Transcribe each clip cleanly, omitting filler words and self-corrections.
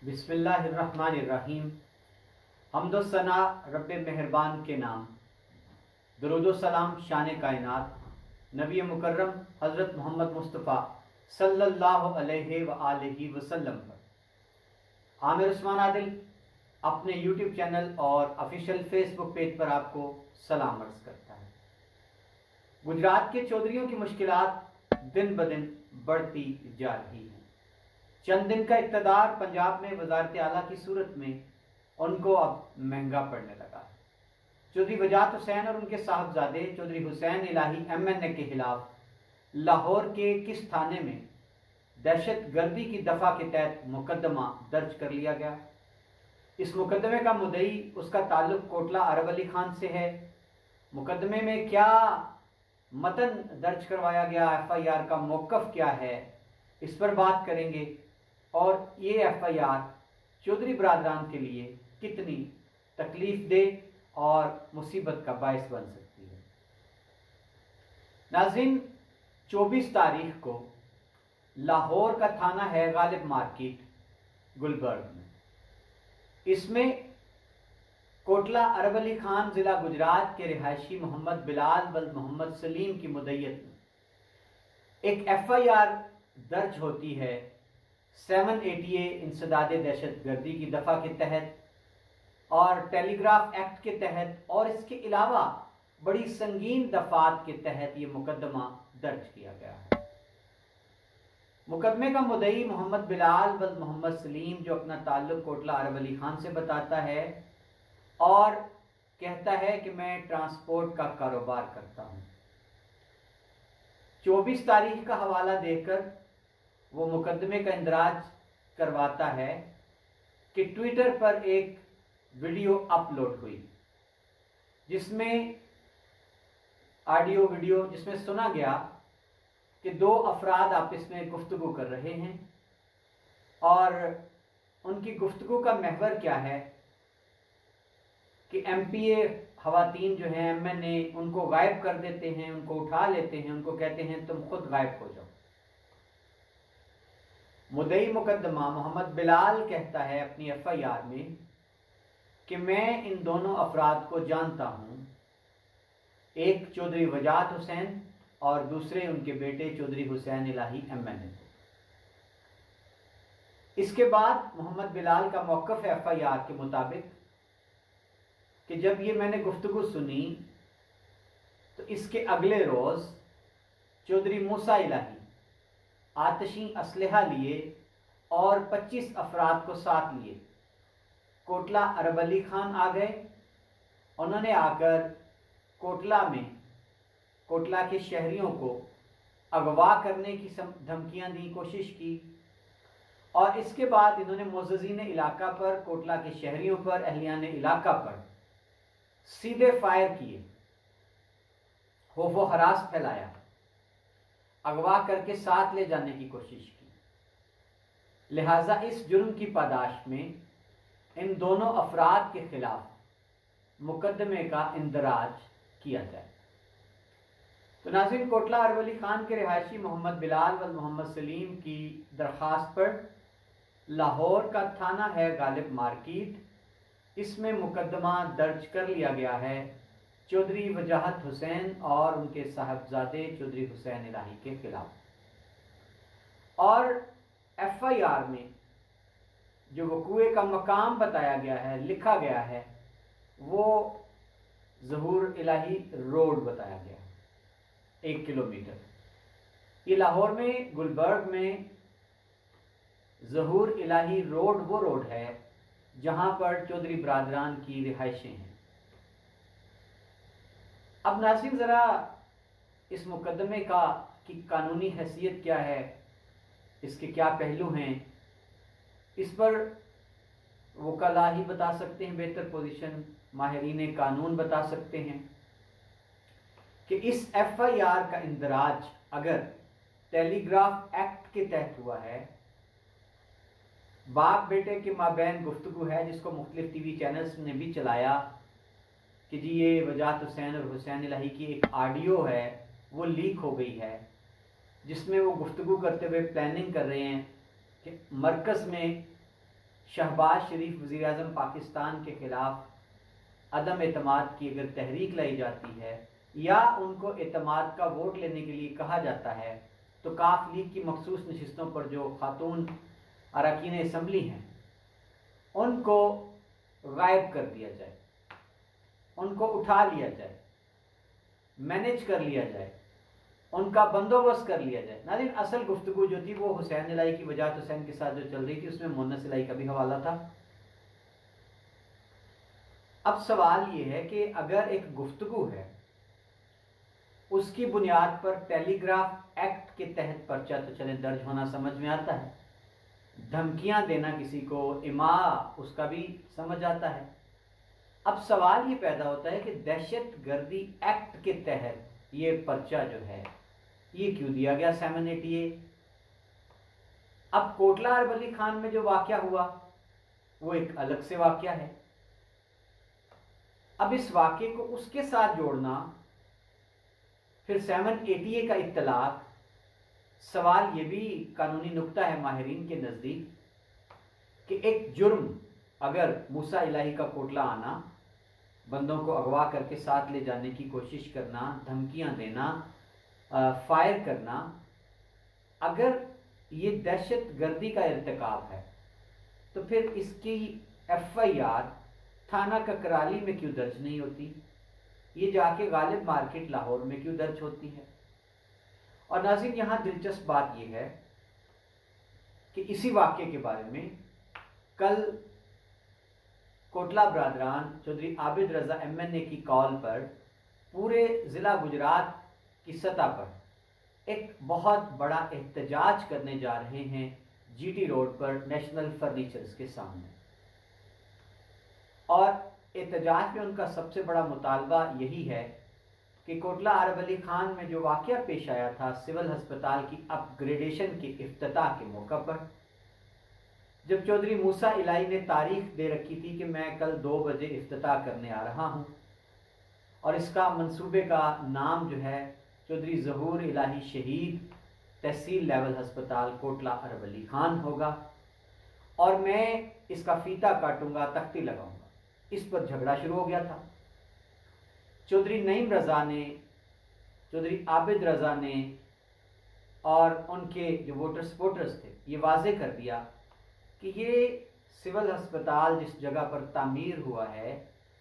बिस्मिल्लाहिर्रहमानिर्रहीम। हम्दो सना रब्बे मेहरबान के नाम। दुरूदो सलाम शान कायनात नबी मुकर्रम हज़रत मोहम्मद मुस्तफ़ा सल्लल्लाहु अलैहि व आलिहि वसल्लम पर। आमिर उस्मान आदिल अपने यूट्यूब चैनल और ऑफिशियल फेसबुक पेज पर आपको सलाम अर्ज़ करता है। गुजरात के चौधरियों की मुश्किलात दिन ब दिन बढ़ती जा रही हैं। चंद दिन का इक़्तिदार पंजाब में वज़ारत आला की सूरत में उनको अब महंगा पड़ने लगा है। चौधरी वजाहत हुसैन और उनके साहबजादे चौधरी हुसैन इलाही MNA के खिलाफ लाहौर के किस थाने में दहशत गर्दी की दफ़ा के तहत मुकदमा दर्ज कर लिया गया। इस मुकदमे का मुद्दई उसका ताल्लुक कोटला अरब अली खान से है। मुकदमे में क्या मतन दर्ज करवाया गया, FIR का मौक़िफ़ क्या है, इस पर बात करेंगे और ये FIR चौधरी बरादरान के लिए कितनी तकलीफ दे और मुसीबत का बायस बन सकती है। नाज़रीन, 24 तारीख को लाहौर का थाना है गालिब मार्केट गुलबर्ग में। इसमें कोटला अरब अली खान ज़िला गुजरात के रिहायशी मोहम्मद बिलाल बल मोहम्मद सलीम की मुद्दत में एक FIR दर्ज होती है 780A इंसदादे दहशत गर्दी की दफ़ा के तहत और टेलीग्राफ एक्ट के तहत, और इसके अलावा बड़ी संगीन दफ़ात के तहत ये मुकदमा दर्ज किया गया है। मुकदमे का मुद्दई मोहम्मद बिलाल बल मोहम्मद सलीम, जो अपना ताल्लुक कोटला अरब अली खान से बताता है और कहता है कि मैं ट्रांसपोर्ट का कारोबार करता हूँ। 24 तारीख का हवाला देकर वो मुकदमे का इंदराज करवाता है कि ट्विटर पर एक वीडियो अपलोड हुई जिसमें ऑडियो वीडियो जिसमें सुना गया कि दो अफराद आपस में गुफ्तगू कर रहे हैं और उनकी गुफ्तगू का महवर क्या है कि MPA खवातीन जो हैं MNA उनको गायब कर देते हैं, उनको उठा लेते हैं, उनको कहते हैं तुम खुद गायब हो जाओ। मुद्दई मुकदमा मोहम्मद बिलाल कहता है अपनी FIR में कि मैं इन दोनों अफराद को जानता हूं, एक चौधरी वजाहत हुसैन और दूसरे उनके बेटे चौधरी हुसैन इलाही MNA। इसके बाद मोहम्मद बिलाल का मौक़िफ़ है FIR के मुताबिक कि जब ये मैंने गुफ्तगू सुनी तो इसके अगले रोज़ चौधरी मूसा इलाही आतशी असलहा लिए और 25 अफराद को साथ लिए कोटला अरब अली खान आ गए। उन्होंने आकर कोटला के शहरियों को अगवा करने की धमकियां दी, कोशिश की और इसके बाद इन्होंने मुअज़्ज़िज़ीन इलाका पर, कोटला के शहरियों पर, अहलियान इलाका पर सीधे फायर किए, खौफ व हरास फैलाया, अगवा करके साथ ले जाने की कोशिश की। लिहाजा इस जुर्म की पादाश में इन दोनों अफराद के खिलाफ मुकदमे का इंदराज किया जाए। तो नाज़रीन, कोटला अरब अली खान के रिहायशी मोहम्मद बिलाल व मोहम्मद सलीम की दरख्वास्त पर लाहौर का थाना है गालिब मार्केट, इसमें मुकदमा दर्ज कर लिया गया है चौधरी वजाहत हुसैन और उनके साहबजादे चौधरी हुसैन इलाही के खिलाफ। और FIR में जो वक़ूए का मकाम बताया गया है, लिखा गया है, वो ज़हूर इलाही रोड बताया गया है, 1 किलोमीटर। ये लाहौर में गुलबर्ग में ज़हूर इलाही रोड वो रोड है जहाँ पर चौधरी बरादरान की रिहाइशें हैं। अब नाज़रीन, ज़रा इस मुकदमे की कानूनी हैसियत क्या है, इसके क्या पहलू हैं, इस पर वकला ही बता सकते हैं, बेहतर पोजीशन माहिरीन कानून बता सकते हैं कि इस FIR का इंदराज अगर टेलीग्राफ एक्ट के तहत हुआ है, बाप बेटे के माबैन गुफ्तगू है, जिसको मुख्तलिफ TV चैनल्स ने भी चलाया कि जी ये वजाहत हुसैन और हुसैन इलाही की एक ऑडियो है वो लीक हो गई है, जिसमें वो गुफ्तगू करते हुए प्लानिंग कर रहे हैं कि मरकज़ में शहबाज शरीफ वज़ीर आज़म पाकिस्तान के ख़िलाफ़ अदम एतमाद की अगर तहरीक लाई जाती है या उनको एतमाद का वोट लेने के लिए कहा जाता है तो काफ लीग की मखसूस नशिस्तों पर जो खातून अरकान असम्बली हैं उनको गायब कर दिया जाए, उनको उठा लिया जाए, मैनेज कर लिया जाए, उनका बंदोबस्त कर लिया जाए। नाज़रीन, असल गुफ्तगू जो थी वो हुसैन इलाही की वजाहत हुसैन के साथ जो चल रही थी उसमें मुन्नस इलाही का भी हवाला था। अब सवाल ये है कि अगर एक गुफ्तगू है उसकी बुनियाद पर टेलीग्राफ एक्ट के तहत पर्चा तो चले दर्ज होना समझ में आता है, धमकियां देना किसी को इमा उसका भी समझ आता है। अब सवाल ये पैदा होता है कि दहशत गर्दी एक्ट के तहत ये पर्चा जो है ये क्यों दिया गया 788। अब कोटला अरवली खान में जो वाकया हुआ वो एक अलग से वाकया है। अब इस वाकये को उसके साथ जोड़ना, फिर 788 का इत्तलाक, सवाल ये भी कानूनी नुक्ता है माहिरीन के नज़दीक कि एक जुर्म अगर मूसा इलाही का कोटला आना, बंदों को अगवा करके साथ ले जाने की कोशिश करना, धमकियां देना, फायर करना, अगर ये दहशत गर्दी का इर्तिकाब है तो फिर इसकी FIR थाना ककराली में क्यों दर्ज नहीं होती, ये जाके गालिब मार्केट लाहौर में क्यों दर्ज होती है। और नाज़रीन, यहाँ दिलचस्प बात यह है कि इसी वाक़े के बारे में कल कोटला बरादरान चौधरी आबिद रज़ा MNA की कॉल पर पूरे ज़िला गुजरात की सतह पर एक बहुत बड़ा एहतजाज करने जा रहे हैं GT रोड पर नेशनल फर्नीचर्स के सामने। और एहतजाज में उनका सबसे बड़ा मुतालबा यही है कि कोटला अरवली खान में जो वाक़या पेश आया था सिविल अस्पताल की अपग्रेडेशन के इफ्तिताह के मौका पर, जब चौधरी मूसा इलाही ने तारीख दे रखी थी कि मैं कल 2 बजे इफ्तिताह करने आ रहा हूँ और इसका मंसूबे का नाम जो है चौधरी ज़हूर इलाही शहीद तहसील लेवल अस्पताल कोटला अरवली खान होगा और मैं इसका फीता काटूंगा, तख्ती लगाऊंगा, इस पर झगड़ा शुरू हो गया था। चौधरी नईम रज़ा ने, चौधरी आबिद रज़ा ने और उनके जो वोटर सपोर्टर्स थे ये वाज़ेह कर दिया कि ये सिविल अस्पताल जिस जगह पर तामीर हुआ है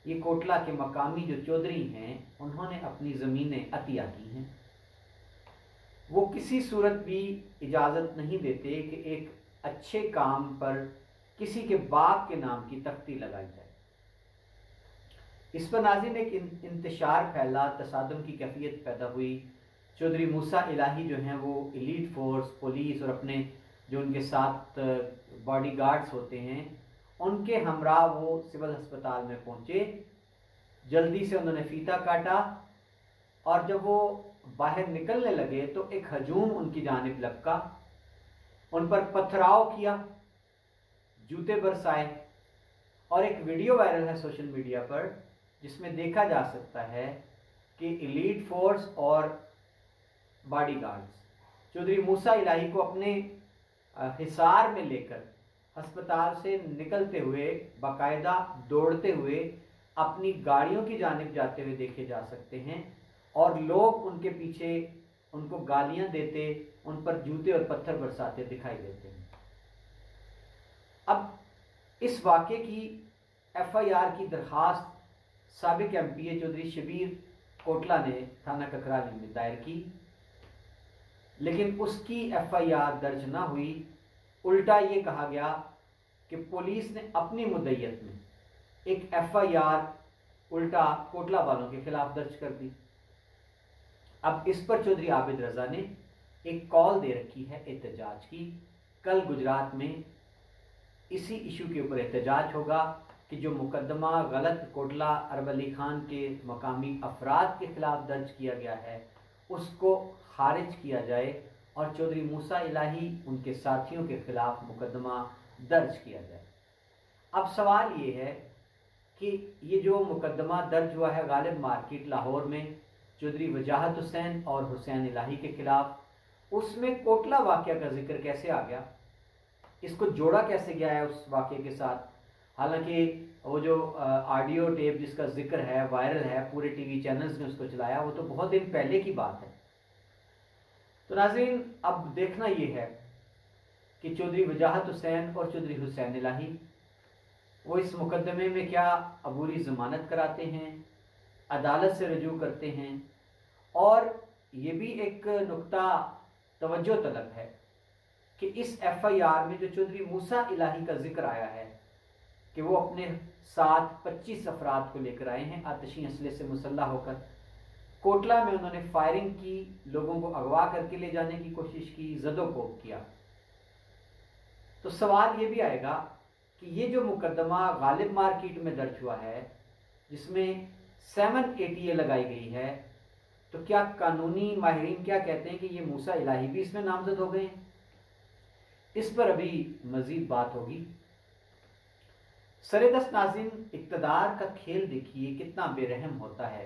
ये कोटला के मकामी जो चौधरी हैं उन्होंने अपनी ज़मीनें अतिया की हैं। वो किसी सूरत भी इजाज़त नहीं देते कि एक अच्छे काम पर किसी के बाप के नाम की तख्ती लगाई जाए। इस पर नाज़रीन एक इंतशार फैला, तसादुम की कैफियत पैदा हुई। चौधरी मूसा इलाही जो हैं वो एलीट फोर्स, पुलिस और अपने जो उनके साथ बॉडी गार्ड्स होते हैं उनके हमरा वो सिविल अस्पताल में पहुंचे। जल्दी से उन्होंने फीता काटा और जब वो बाहर निकलने लगे तो एक हजूम उनकी जानिब लपका, उन पर पथराव किया, जूते बरसाए और एक वीडियो वायरल है सोशल मीडिया पर जिसमें देखा जा सकता है कि एलीट फोर्स और बॉडीगार्ड्स चौधरी मूसा इलाही को अपने हिसार में लेकर अस्पताल से निकलते हुए बाकायदा दौड़ते हुए अपनी गाड़ियों की जानिब जाते हुए देखे जा सकते हैं और लोग उनके पीछे उनको गालियां देते, उन पर जूते और पत्थर बरसाते दिखाई देते हैं। अब इस वाक़े की FIR की दरखास्त साबिक MPA चौधरी शबीर कोटला ने थाना ककराली में दायर की, लेकिन उसकी FIR दर्ज ना हुई। उल्टा ये कहा गया कि पुलिस ने अपनी मुद्दत में एक FIR उल्टा कोटला वालों के खिलाफ दर्ज कर दी। अब इस पर चौधरी आबिद रज़ा ने एक कॉल दे रखी है एहतजाज की। कल गुजरात में इसी इशू के ऊपर एहतजाज होगा कि जो मुकदमा गलत कोटला अरवली खान के मकामी अफराद के खिलाफ दर्ज किया गया है उसको खारिज किया जाए और चौधरी मूसा इलाही उनके साथियों के खिलाफ मुकदमा दर्ज किया जाए। अब सवाल ये है कि ये जो मुकदमा दर्ज हुआ है गालिब मार्केट लाहौर में चौधरी वजाहत हुसैन और हुसैन इलाही के खिलाफ, उसमें कोटला वाक़या का जिक्र कैसे आ गया? इसको जोड़ा कैसे गया है उस वाक़े के साथ। हालांकि वो जो ऑडियो टेप जिसका जिक्र है, वायरल है, पूरे टीवी चैनल्स ने उसको चलाया, वो तो बहुत दिन पहले की बात है। तो नाज़रीन, अब देखना ये है कि चौधरी वजाहत हुसैन और चौधरी हुसैन इलाही वो इस मुकदमे में क्या अबूरी ज़मानत कराते हैं, अदालत से रजू करते हैं। और ये भी एक नुक्ता तवज्जो तलब है कि इस FIR में जो चौधरी मूसा इलाही का जिक्र आया है कि वो अपने साथ 25 अफराद को लेकर आए हैं, आतिशी असले से मुसल्लह होकर कोटला में उन्होंने फायरिंग की, लोगों को अगवा करके ले जाने की कोशिश की, ज़दोकोब किया। तो सवाल ये भी आएगा कि ये जो मुकदमा गालिब मार्केट में दर्ज हुआ है जिसमें 7 ATA लगाई गई है, तो क्या कानूनी माहिरीन क्या कहते हैं कि ये मूसा इलाही भी इसमें नामजद हो गए हैं? इस पर अभी मजीद बात होगी। सरेदस्त नाज़रीन, इक़्तिदार का खेल देखिए कितना बेरहम होता है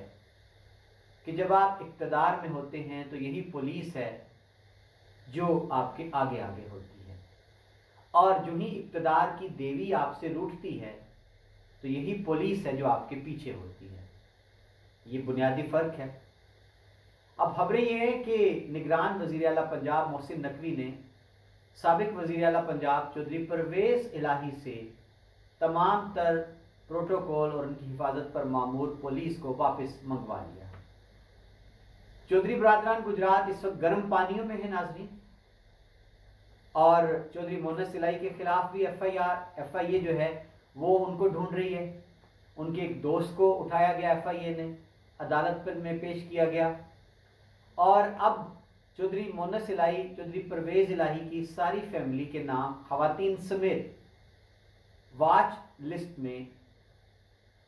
कि जब आप इक़्तिदार में होते हैं तो यही पुलिस है जो आपके आगे आगे होती है, और जो ही इक़्तिदार की देवी आपसे रूठती है तो यही पुलिस है जो आपके पीछे होती है। ये बुनियादी फ़र्क है। अब खबरें ये हैं कि निगरान वज़ीर आला पंजाब मोहसिन नकवी ने साबिक वज़ीर आला पंजाब चौधरी परवेज़ इलाही से तमाम तर प्रोटोकॉल और उनकी हिफाजत पर मामूर पुलिस को वापस मंगवा लिया। चौधरी बरादरान गुजरात इस वक्त गर्म पानियों में है नाज़रीन, और चौधरी मोनस इलाही के खिलाफ भी FIA जो है वो उनको ढूंढ रही है। उनके एक दोस्त को उठाया गया FIA ने, अदालत पर में पेश किया गया, और अब चौधरी मोनस इलाही, चौधरी परवेज़ इलाही की सारी फैमिली के नाम खवातीन समेत वाच लिस्ट में,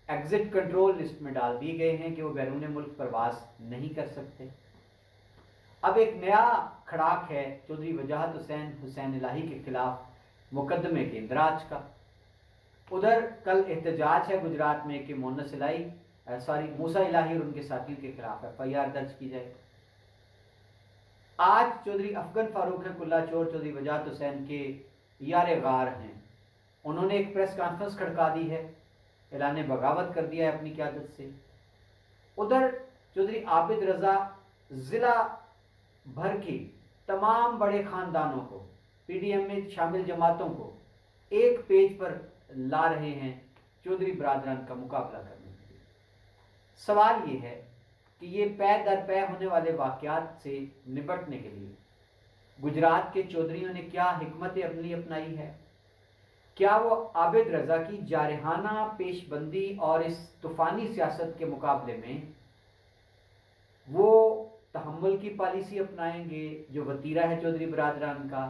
एग्जिट कंट्रोल लिस्ट में डाल दिए गए हैं कि वो बैरून मुल्क प्रवास नहीं कर सकते। अब एक नया खड़ाक है चौधरी वजाहत हुसैन इलाही के खिलाफ मुकदमे के इंदराज का। उधर कल एहतजाज है गुजरात में कि मोनस इलाही मूसा इलाही और उनके साथियों के खिलाफ FIR दर्ज की जाए। आज चौधरी अफगन फारूक है कुल्ला चोर चौधरी वजाहत हुसैन के यार गार हैं, उन्होंने एक प्रेस कॉन्फ्रेंस खड़का दी है, ऐलान बगावत कर दिया है अपनी क़यादत से। उधर चौधरी आबिद रजा ज़िला भर के तमाम बड़े ख़ानदानों को, PDM में शामिल जमातों को एक पेज पर ला रहे हैं चौधरी बरादरान का मुकाबला करने के लिए। सवाल ये है कि ये पै दर पै होने वाले वाक़यात से निपटने के लिए गुजरात के चौधरियों ने क्या हिकमत अमली अपनाई है? क्या वो आबिद रजा की जारहाना पेशबंदी और इस तूफ़ानी सियासत के मुकाबले में वो तहम्मुल की पॉलिसी अपनाएंगे जो वतीरा है चौधरी बरादरान का,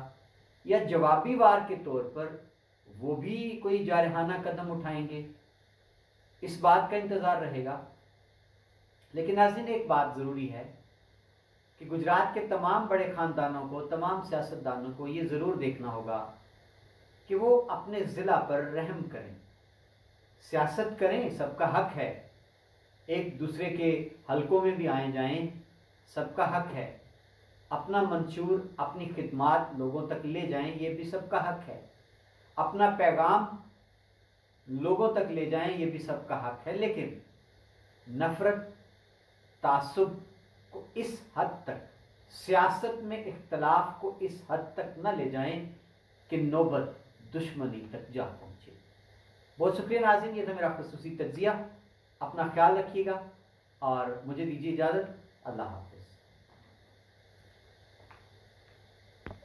या जवाबी वार के तौर पर वो भी कोई जारहाना कदम उठाएंगे? इस बात का इंतज़ार रहेगा। लेकिन नाज़रीन, एक बात ज़रूरी है कि गुजरात के तमाम बड़े ख़ानदानों को, तमाम सियासतदानों को ये ज़रूर देखना होगा कि वो अपने ज़िला पर रहम करें, सियासत करें, सबका हक है, एक दूसरे के हलकों में भी आए जाएं, सबका हक है, अपना मंशूर, अपनी खिदमात लोगों तक ले जाएं, ये भी सबका हक है, अपना पैगाम लोगों तक ले जाएं, ये भी सबका हक है। लेकिन नफ़रत, तासुब को इस हद तक, सियासत में इख्तलाफ को इस हद तक न ले जाएं कि नौबत दुश्मनी तक जा पहुँचे। बहुत शुक्रिया नाज़रीन, ये था मेरा ख़ुसूसी तज्ज़िया। अपना ख्याल रखिएगा और मुझे दीजिए इजाज़त। अल्लाह हाफ़िज़।